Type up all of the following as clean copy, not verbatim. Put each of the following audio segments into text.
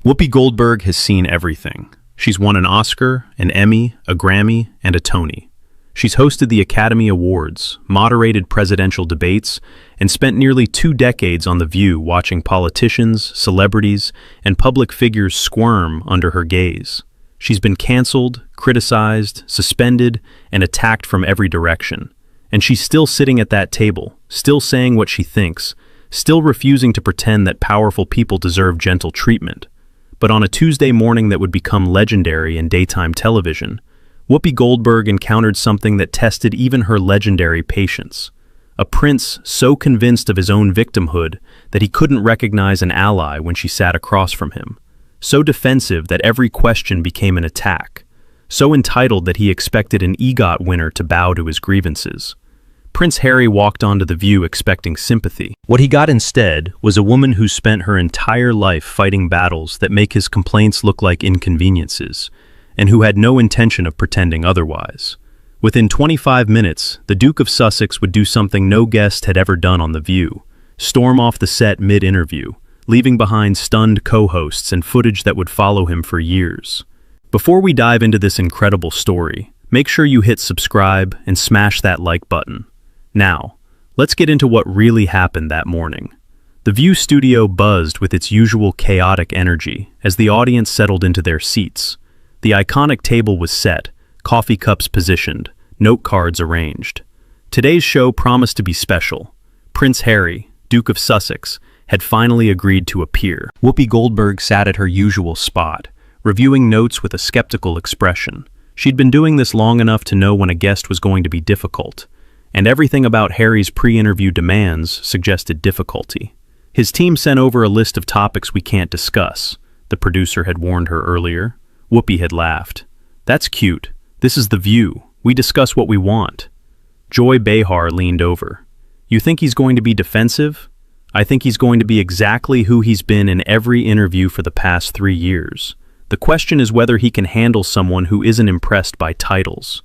Whoopi Goldberg has seen everything. She's won an Oscar, an Emmy, a Grammy, and a Tony. She's hosted the Academy Awards, moderated presidential debates, and spent nearly 2 decades on The View watching politicians, celebrities, and public figures squirm under her gaze. She's been canceled, criticized, suspended, and attacked from every direction. And she's still sitting at that table, still saying what she thinks, still refusing to pretend that powerful people deserve gentle treatment. But on a Tuesday morning that would become legendary in daytime television, Whoopi Goldberg encountered something that tested even her legendary patience. A prince so convinced of his own victimhood that he couldn't recognize an ally when she sat across from him. So defensive that every question became an attack. So entitled that he expected an EGOT winner to bow to his grievances. Prince Harry walked onto The View expecting sympathy. What he got instead was a woman who spent her entire life fighting battles that make his complaints look like inconveniences, and who had no intention of pretending otherwise. Within 25 minutes, the Duke of Sussex would do something no guest had ever done on The View: storm off the set mid-interview, leaving behind stunned co-hosts and footage that would follow him for years. Before we dive into this incredible story, make sure you hit subscribe and smash that like button. Now, let's get into what really happened that morning. The View studio buzzed with its usual chaotic energy as the audience settled into their seats. The iconic table was set, coffee cups positioned, note cards arranged. Today's show promised to be special. Prince Harry, Duke of Sussex, had finally agreed to appear. Whoopi Goldberg sat at her usual spot, reviewing notes with a skeptical expression. She'd been doing this long enough to know when a guest was going to be difficult, and everything about Harry's pre-interview demands suggested difficulty. His team sent over a list of topics we can't discuss, the producer had warned her earlier. Whoopi had laughed. That's cute. This is The View. We discuss what we want. Joy Behar leaned over. You think he's going to be defensive? I think he's going to be exactly who he's been in every interview for the past 3 years. The question is whether he can handle someone who isn't impressed by titles.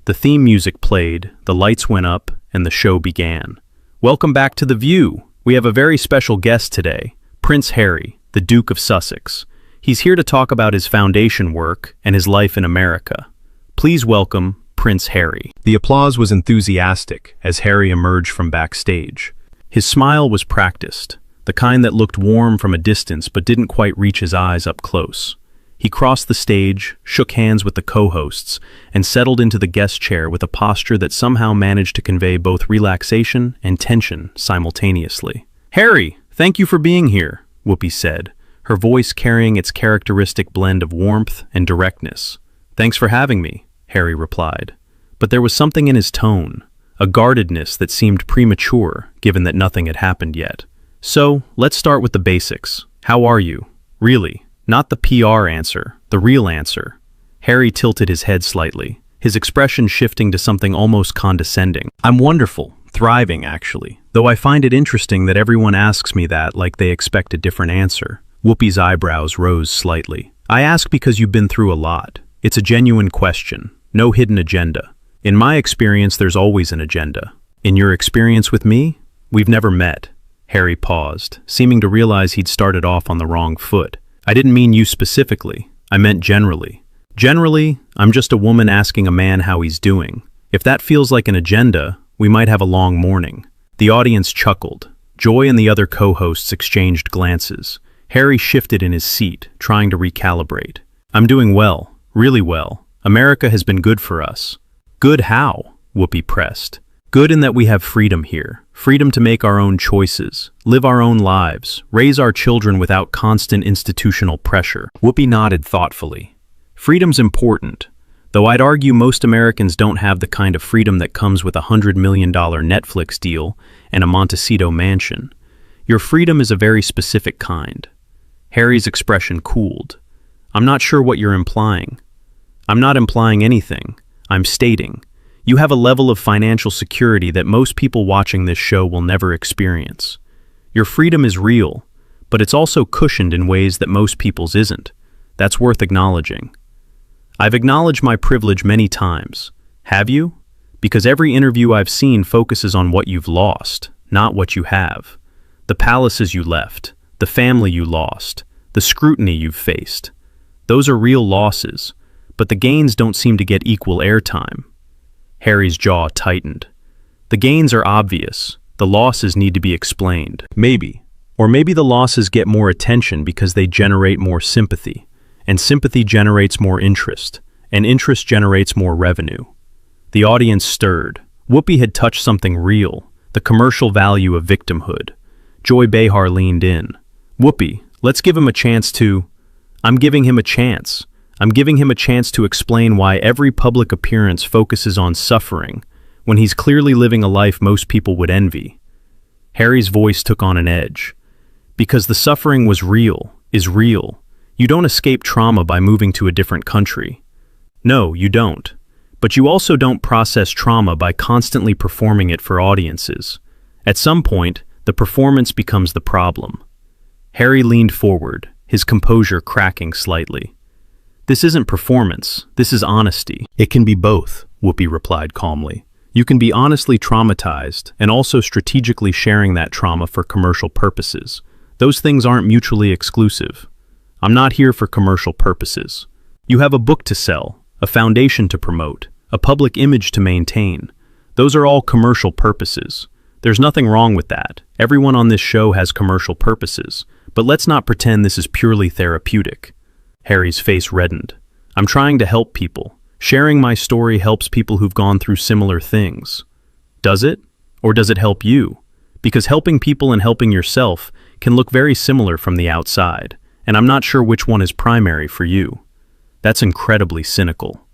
The theme music played, the lights went up, and the show began. Welcome back to The View. We have a very special guest today, Prince Harry, the Duke of Sussex. He's here to talk about his foundation work and his life in America. Please welcome Prince Harry. The applause was enthusiastic as Harry emerged from backstage. His smile was practiced, the kind that looked warm from a distance but didn't quite reach his eyes up close. He crossed the stage, shook hands with the co-hosts, and settled into the guest chair with a posture that somehow managed to convey both relaxation and tension simultaneously. "Harry, thank you for being here," Whoopi said, her voice carrying its characteristic blend of warmth and directness. "Thanks for having me," Harry replied. But there was something in his tone, a guardedness that seemed premature, given that nothing had happened yet. "So, let's start with the basics. How are you? Really? Not the PR answer, the real answer." Harry tilted his head slightly, his expression shifting to something almost condescending. "I'm wonderful, thriving actually, though I find it interesting that everyone asks me that like they expect a different answer." Whoopi's eyebrows rose slightly. "I ask because you've been through a lot. It's a genuine question, no hidden agenda. In my experience, there's always an agenda. In your experience with me, we've never met." Harry paused, seeming to realize he'd started off on the wrong foot. "I didn't mean you specifically. I meant generally. Generally, I'm just a woman asking a man how he's doing. If that feels like an agenda, we might have a long morning." The audience chuckled. Joy and the other co-hosts exchanged glances. Harry shifted in his seat, trying to recalibrate. "I'm doing well, really well. America has been good for us." "Good how?" Whoopi pressed. "Good in that we have freedom here. Freedom to make our own choices, live our own lives, raise our children without constant institutional pressure." Whoopi nodded thoughtfully. "Freedom's important, though I'd argue most Americans don't have the kind of freedom that comes with a $100 million Netflix deal and a Montecito mansion. Your freedom is a very specific kind." Harry's expression cooled. "I'm not sure what you're implying." "I'm not implying anything. I'm stating. You have a level of financial security that most people watching this show will never experience. Your freedom is real, but it's also cushioned in ways that most people's isn't. That's worth acknowledging." "I've acknowledged my privilege many times. Have you? Because every interview I've seen focuses on what you've lost, not what you have. The palaces you left, the family you lost, the scrutiny you've faced. Those are real losses, but the gains don't seem to get equal airtime. Harry's jaw tightened. The gains are obvious. The losses need to be explained. Maybe. Or maybe the losses get more attention because they generate more sympathy, and sympathy generates more interest, and interest generates more revenue. The audience stirred. Whoopi had touched something real, the commercial value of victimhood. Joy Behar leaned in. Whoopi, let's give him a chance to... I'm giving him a chance. I'm giving him a chance to explain why every public appearance focuses on suffering, when he's clearly living a life most people would envy. Harry's voice took on an edge. Because the suffering was real, is real. You don't escape trauma by moving to a different country. No, you don't. But you also don't process trauma by constantly performing it for audiences. At some point, the performance becomes the problem. Harry leaned forward, his composure cracking slightly. This isn't performance, this is honesty. It can be both, Whoopi replied calmly. You can be honestly traumatized and also strategically sharing that trauma for commercial purposes. Those things aren't mutually exclusive. I'm not here for commercial purposes. You have a book to sell, a foundation to promote, a public image to maintain. Those are all commercial purposes. There's nothing wrong with that. Everyone on this show has commercial purposes, but let's not pretend this is purely therapeutic. Harry's face reddened. I'm trying to help people. Sharing my story helps people who've gone through similar things. Does it? Or does it help you? Because helping people and helping yourself can look very similar from the outside, and I'm not sure which one is primary for you. That's incredibly cynical.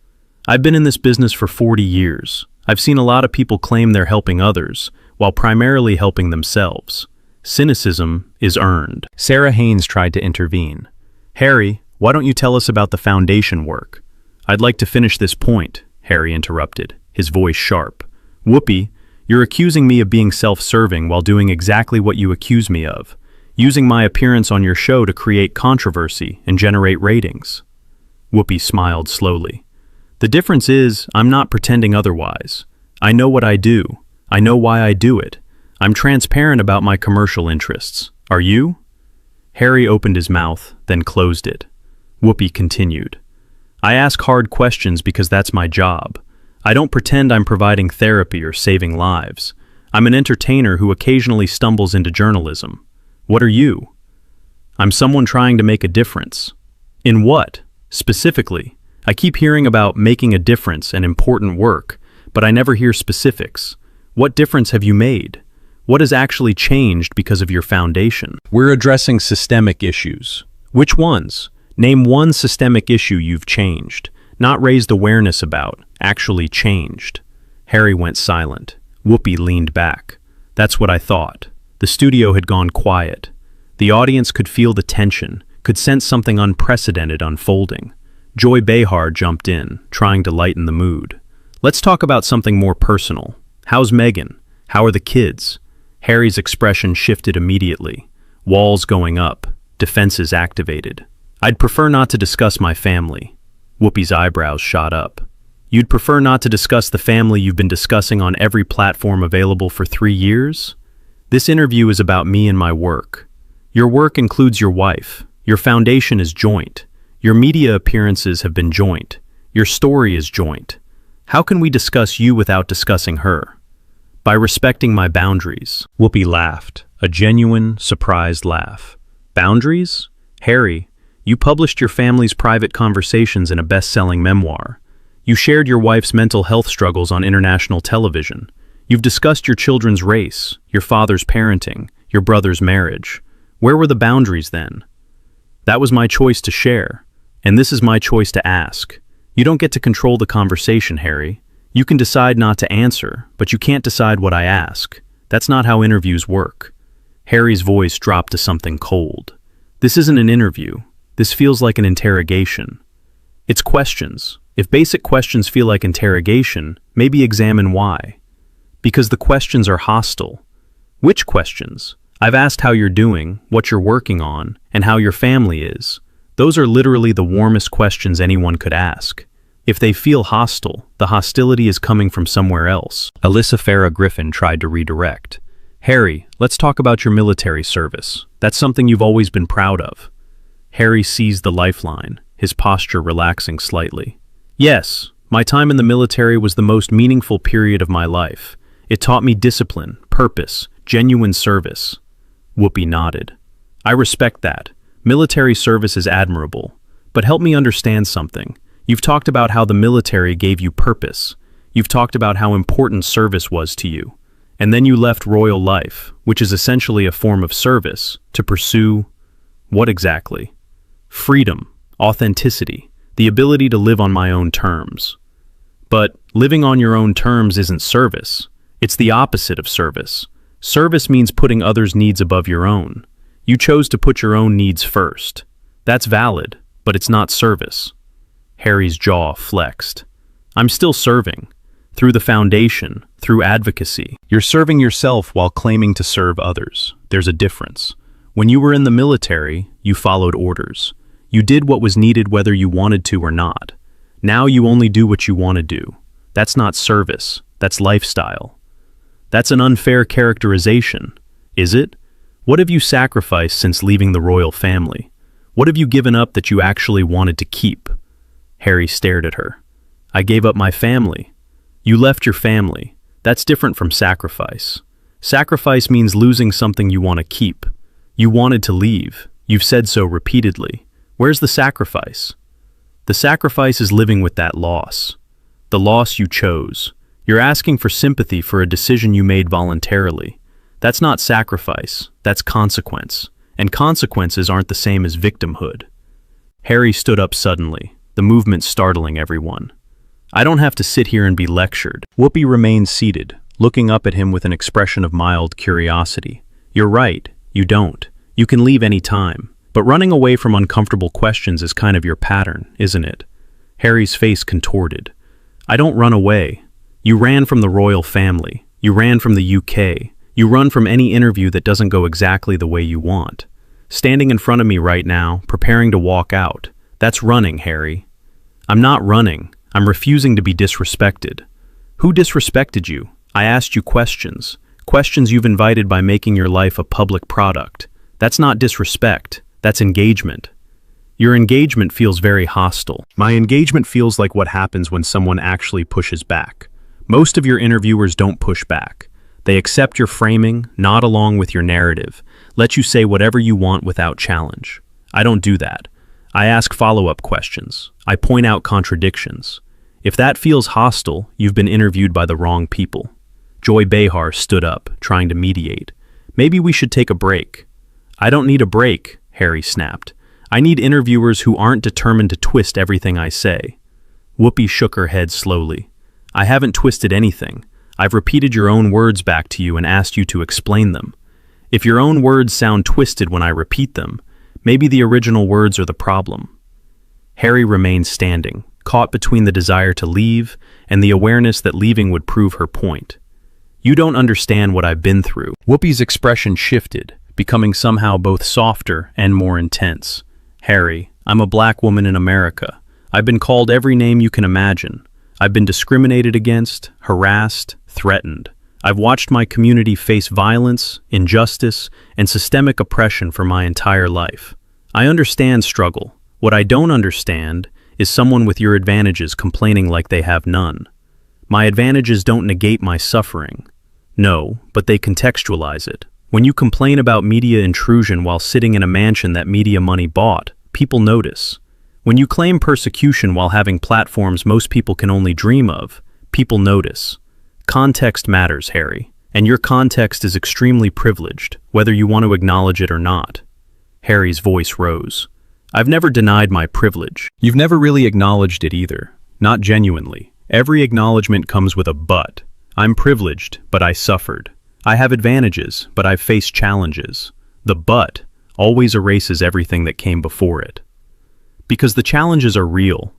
I've been in this business for 40 years. I've seen a lot of people claim they're helping others, while primarily helping themselves. Cynicism is earned. Sarah Haynes tried to intervene. Harry, why don't you tell us about the foundation work? I'd like to finish this point, Harry interrupted, his voice sharp. Whoopi, you're accusing me of being self-serving while doing exactly what you accuse me of, using my appearance on your show to create controversy and generate ratings. Whoopi smiled slowly. The difference is, I'm not pretending otherwise. I know what I do. I know why I do it. I'm transparent about my commercial interests. Are you? Harry opened his mouth, then closed it. Whoopi continued. I ask hard questions because that's my job. I don't pretend I'm providing therapy or saving lives. I'm an entertainer who occasionally stumbles into journalism. What are you? I'm someone trying to make a difference. In what? Specifically? I keep hearing about making a difference and important work, but I never hear specifics. What difference have you made? What has actually changed because of your foundation? We're addressing systemic issues. Which ones? Name one systemic issue you've changed, not raised awareness about, actually changed. Harry went silent. Whoopi leaned back. That's what I thought. The studio had gone quiet. The audience could feel the tension, could sense something unprecedented unfolding. Joy Behar jumped in, trying to lighten the mood. Let's talk about something more personal. How's Megan? How are the kids? Harry's expression shifted immediately. Walls going up, defenses activated. I'd prefer not to discuss my family. Whoopi's eyebrows shot up. You'd prefer not to discuss the family you've been discussing on every platform available for 3 years? This interview is about me and my work. Your work includes your wife. Your foundation is joint. Your media appearances have been joint. Your story is joint. How can we discuss you without discussing her? By respecting my boundaries. Whoopi laughed, a genuine, surprised laugh. Boundaries? Harry, you published your family's private conversations in a best-selling memoir. You shared your wife's mental health struggles on international television. You've discussed your children's race, your father's parenting, your brother's marriage. Where were the boundaries then? That was my choice to share, and this is my choice to ask. You don't get to control the conversation, Harry. You can decide not to answer, but you can't decide what I ask. That's not how interviews work. Harry's voice dropped to something cold. This isn't an interview. This feels like an interrogation. It's questions. If basic questions feel like interrogation, maybe examine why. Because the questions are hostile. Which questions? I've asked how you're doing, what you're working on, and how your family is. Those are literally the warmest questions anyone could ask. If they feel hostile, the hostility is coming from somewhere else. Alyssa Farah Griffin tried to redirect. Harry, let's talk about your military service. That's something you've always been proud of. Harry seized the lifeline, his posture relaxing slightly. Yes, my time in the military was the most meaningful period of my life. It taught me discipline, purpose, genuine service. Whoopi nodded. I respect that. Military service is admirable. But help me understand something. You've talked about how the military gave you purpose. You've talked about how important service was to you. And then you left royal life, which is essentially a form of service, to pursue what exactly? Freedom, authenticity, the ability to live on my own terms. But living on your own terms isn't service. It's the opposite of service. Service means putting others' needs above your own. You chose to put your own needs first. That's valid, but it's not service. Harry's jaw flexed. I'm still serving. Through the foundation, through advocacy. You're serving yourself while claiming to serve others. There's a difference. When you were in the military, you followed orders. You did what was needed whether you wanted to or not. Now you only do what you want to do. That's not service. That's lifestyle. That's an unfair characterization, is it? What have you sacrificed since leaving the royal family? What have you given up that you actually wanted to keep? Harry stared at her. I gave up my family. You left your family. That's different from sacrifice. Sacrifice means losing something you want to keep. You wanted to leave. You've said so repeatedly. Where's the sacrifice? The sacrifice is living with that loss. The loss you chose. You're asking for sympathy for a decision you made voluntarily. That's not sacrifice. That's consequence. And consequences aren't the same as victimhood. Harry stood up suddenly, the movement startling everyone. I don't have to sit here and be lectured. Whoopi remained seated, looking up at him with an expression of mild curiosity. You're right, you don't. You can leave any time. But running away from uncomfortable questions is kind of your pattern, isn't it? Harry's face contorted. I don't run away. You ran from the royal family. You ran from the UK. You run from any interview that doesn't go exactly the way you want. Standing in front of me right now, preparing to walk out. That's running, Harry. I'm not running. I'm refusing to be disrespected. Who disrespected you? I asked you questions. Questions you've invited by making your life a public product. That's not disrespect. That's engagement. Your engagement feels very hostile. My engagement feels like what happens when someone actually pushes back. Most of your interviewers don't push back. They accept your framing, nod along with your narrative, let you say whatever you want without challenge. I don't do that. I ask follow-up questions. I point out contradictions. If that feels hostile, you've been interviewed by the wrong people. Joy Behar stood up, trying to mediate. Maybe we should take a break. I don't need a break, Harry snapped. I need interviewers who aren't determined to twist everything I say. Whoopi shook her head slowly. I haven't twisted anything. I've repeated your own words back to you and asked you to explain them. If your own words sound twisted when I repeat them, maybe the original words are the problem. Harry remained standing, caught between the desire to leave and the awareness that leaving would prove her point. You don't understand what I've been through. Whoopi's expression shifted, becoming somehow both softer and more intense. Harry, I'm a black woman in America. I've been called every name you can imagine. I've been discriminated against, harassed, threatened. I've watched my community face violence, injustice, and systemic oppression for my entire life. I understand struggle. What I don't understand is someone with your advantages complaining like they have none. My advantages don't negate my suffering. No, but they contextualize it. When you complain about media intrusion while sitting in a mansion that media money bought, people notice. When you claim persecution while having platforms most people can only dream of, people notice. Context matters, Harry, and your context is extremely privileged, whether you want to acknowledge it or not. Harry's voice rose. I've never denied my privilege. You've never really acknowledged it either. Not genuinely. Every acknowledgement comes with a but. I'm privileged, but I suffered. I have advantages, but I've faced challenges. The but always erases everything that came before it. Because the challenges are real.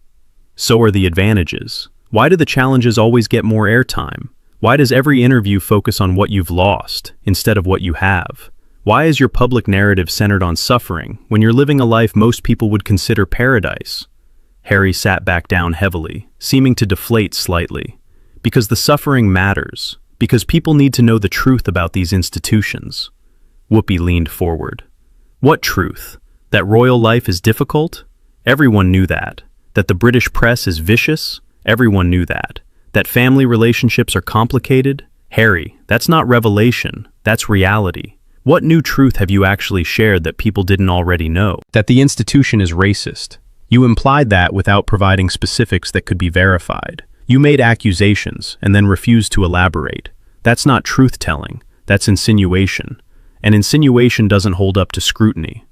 So are the advantages. Why do the challenges always get more airtime? Why does every interview focus on what you've lost instead of what you have? Why is your public narrative centered on suffering when you're living a life most people would consider paradise? Harry sat back down heavily, seeming to deflate slightly. Because the suffering matters. Because people need to know the truth about these institutions. Whoopi leaned forward. What truth? That royal life is difficult? Everyone knew that. That the British press is vicious? Everyone knew that. That family relationships are complicated? Harry, that's not revelation, that's reality. What new truth have you actually shared that people didn't already know? That the institution is racist. You implied that without providing specifics that could be verified. You made accusations and then refused to elaborate. That's not truth-telling, that's insinuation. And insinuation doesn't hold up to scrutiny.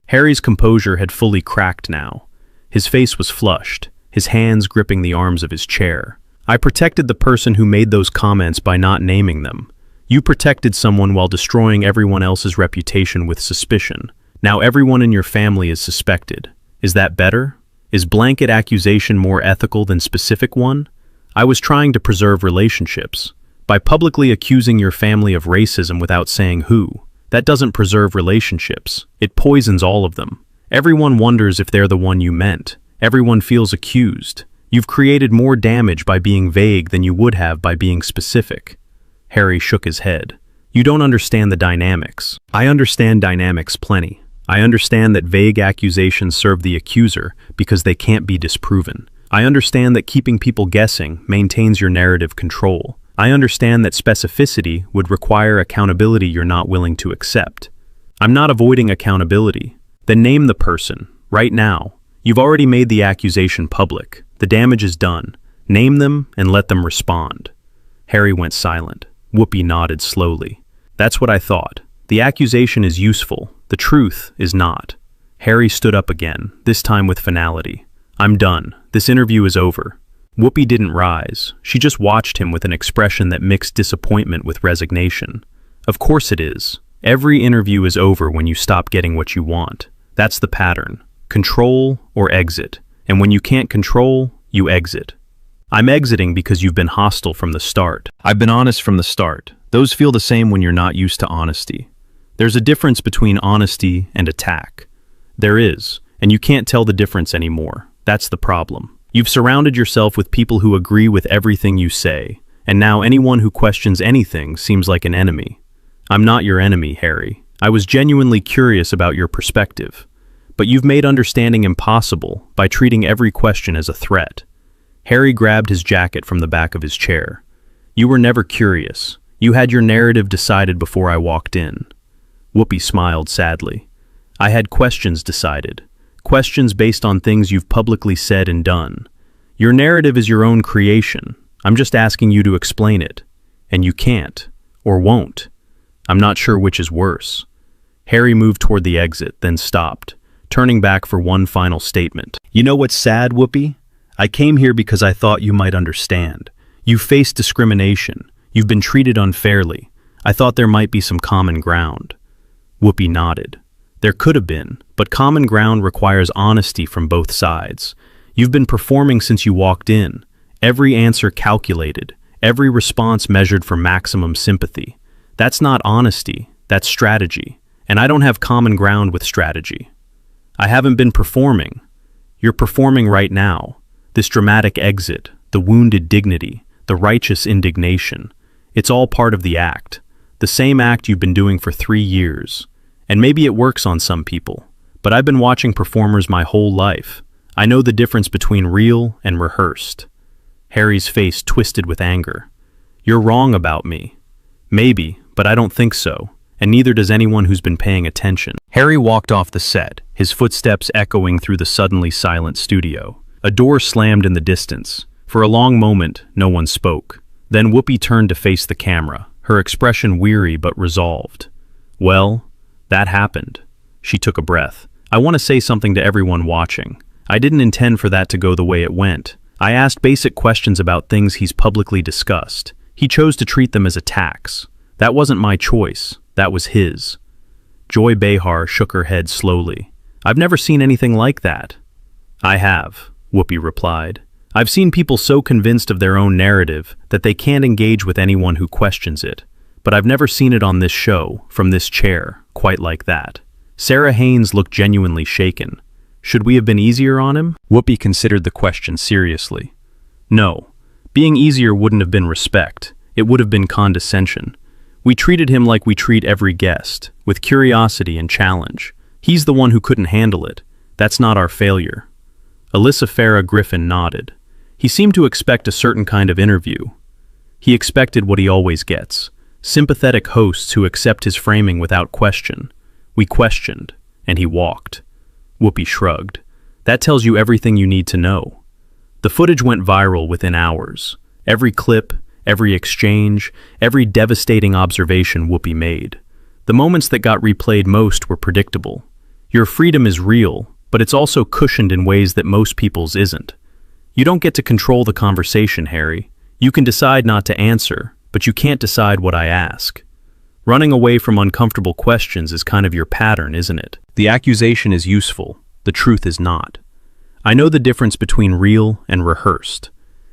Harry's composure had fully cracked now. His face was flushed, his hands gripping the arms of his chair. I protected the person who made those comments by not naming them. You protected someone while destroying everyone else's reputation with suspicion. Now everyone in your family is suspected. Is that better? Is blanket accusation more ethical than specific one? I was trying to preserve relationships. By publicly accusing your family of racism without saying who, that doesn't preserve relationships. It poisons all of them. Everyone wonders if they're the one you meant. Everyone feels accused. You've created more damage by being vague than you would have by being specific. Harry shook his head. You don't understand the dynamics. I understand dynamics plenty. I understand that vague accusations serve the accuser because they can't be disproven. I understand that keeping people guessing maintains your narrative control. I understand that specificity would require accountability you're not willing to accept. I'm not avoiding accountability. Then name the person, right now. You've already made the accusation public. The damage is done. Name them and let them respond. Harry went silent. Whoopi nodded slowly. That's what I thought. The accusation is useful. The truth is not. Harry stood up again, this time with finality. I'm done. This interview is over. Whoopi didn't rise. She just watched him with an expression that mixed disappointment with resignation. Of course it is. Every interview is over when you stop getting what you want. That's the pattern. Control or exit. And when you can't control, you exit. I'm exiting because you've been hostile from the start. I've been honest from the start. Those feel the same when you're not used to honesty. There's a difference between honesty and attack. There is, and you can't tell the difference anymore. That's the problem. You've surrounded yourself with people who agree with everything you say, and now anyone who questions anything seems like an enemy. I'm not your enemy, Harry. I was genuinely curious about your perspective. But you've made understanding impossible by treating every question as a threat. Harry grabbed his jacket from the back of his chair. You were never curious. You had your narrative decided before I walked in. Whoopi smiled sadly. I had questions decided. Questions based on things you've publicly said and done. Your narrative is your own creation. I'm just asking you to explain it. And you can't. Or won't. I'm not sure which is worse. Harry moved toward the exit, then stopped, turning back for one final statement. You know what's sad, Whoopi? I came here because I thought you might understand. You faced discrimination. You've been treated unfairly. I thought there might be some common ground. Whoopi nodded. There could have been, but common ground requires honesty from both sides. You've been performing since you walked in. Every answer calculated, every response measured for maximum sympathy. That's not honesty, that's strategy. And I don't have common ground with strategy. I haven't been performing. You're performing right now. This dramatic exit, the wounded dignity, the righteous indignation. It's all part of the act. The same act you've been doing for 3 years. And maybe it works on some people, but I've been watching performers my whole life. I know the difference between real and rehearsed. Harry's face twisted with anger. You're wrong about me. Maybe, but I don't think so, and neither does anyone who's been paying attention. Harry walked off the set, his footsteps echoing through the suddenly silent studio. A door slammed in the distance. For a long moment, no one spoke. Then Whoopi turned to face the camera, her expression weary but resolved. Well, that happened. She took a breath. I want to say something to everyone watching. I didn't intend for that to go the way it went. I asked basic questions about things he's publicly discussed. He chose to treat them as attacks. That wasn't my choice. That was his. Joy Behar shook her head slowly. I've never seen anything like that. I have, Whoopi replied. I've seen people so convinced of their own narrative that they can't engage with anyone who questions it. But I've never seen it on this show, from this chair, quite like that. Sarah Haynes looked genuinely shaken. Should we have been easier on him? Whoopi considered the question seriously. No. Being easier wouldn't have been respect. It would have been condescension. We treated him like we treat every guest, with curiosity and challenge. He's the one who couldn't handle it. That's not our failure. Alyssa Farah Griffin nodded. He seemed to expect a certain kind of interview. He expected what he always gets. Sympathetic hosts who accept his framing without question. We questioned, and he walked. Whoopi shrugged. That tells you everything you need to know. The footage went viral within hours. Every clip, every exchange, every devastating observation Whoopi made. The moments that got replayed most were predictable. Your freedom is real, but it's also cushioned in ways that most people's isn't. You don't get to control the conversation, Harry. You can decide not to answer, but you can't decide what I ask. Running away from uncomfortable questions is kind of your pattern, isn't it? The accusation is useful. The truth is not. I know the difference between real and rehearsed.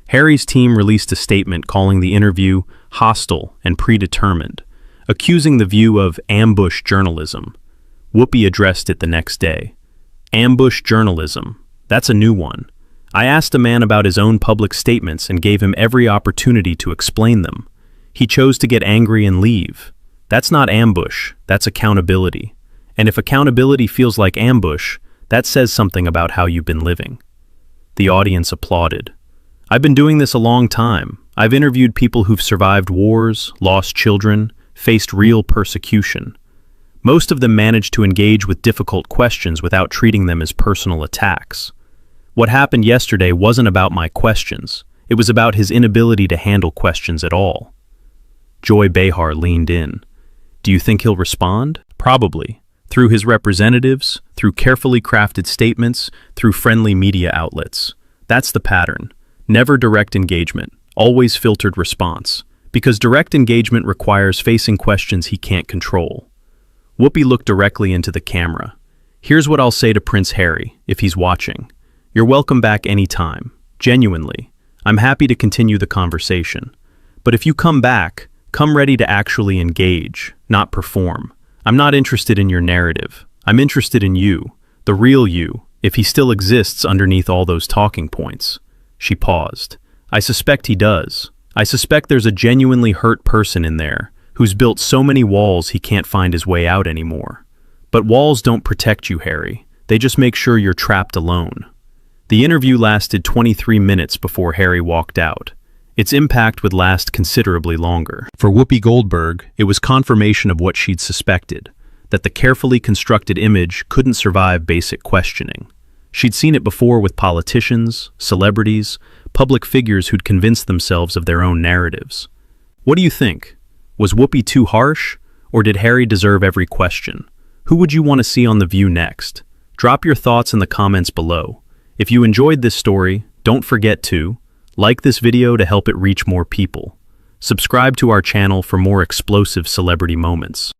Harry's team released a statement calling the interview hostile and predetermined, accusing The View of ambush journalism. Whoopi addressed it the next day. Ambush journalism. That's a new one. I asked a man about his own public statements and gave him every opportunity to explain them. He chose to get angry and leave. That's not ambush, that's accountability. And if accountability feels like ambush, that says something about how you've been living. The audience applauded. I've been doing this a long time. I've interviewed people who've survived wars, lost children, faced real persecution. Most of them managed to engage with difficult questions without treating them as personal attacks. What happened yesterday wasn't about my questions. It was about his inability to handle questions at all. Joy Behar leaned in. Do you think he'll respond? Probably. Through his representatives, through carefully crafted statements, through friendly media outlets. That's the pattern. Never direct engagement, always filtered response. Because direct engagement requires facing questions he can't control. Whoopi looked directly into the camera. Here's what I'll say to Prince Harry, if he's watching. You're welcome back anytime. Genuinely. I'm happy to continue the conversation. But if you come back, come ready to actually engage, not perform. I'm not interested in your narrative. I'm interested in you, the real you, if he still exists underneath all those talking points. She paused. I suspect he does. I suspect there's a genuinely hurt person in there who's built so many walls he can't find his way out anymore. But walls don't protect you, Harry. They just make sure you're trapped alone. The interview lasted 23 minutes before Harry walked out. Its impact would last considerably longer. For Whoopi Goldberg, it was confirmation of what she'd suspected, that the carefully constructed image couldn't survive basic questioning. She'd seen it before with politicians, celebrities, public figures who'd convinced themselves of their own narratives. What do you think? Was Whoopi too harsh, or did Harry deserve every question? Who would you want to see on The View next? Drop your thoughts in the comments below. If you enjoyed this story, don't forget to like this video to help it reach more people. Subscribe to our channel for more explosive celebrity moments.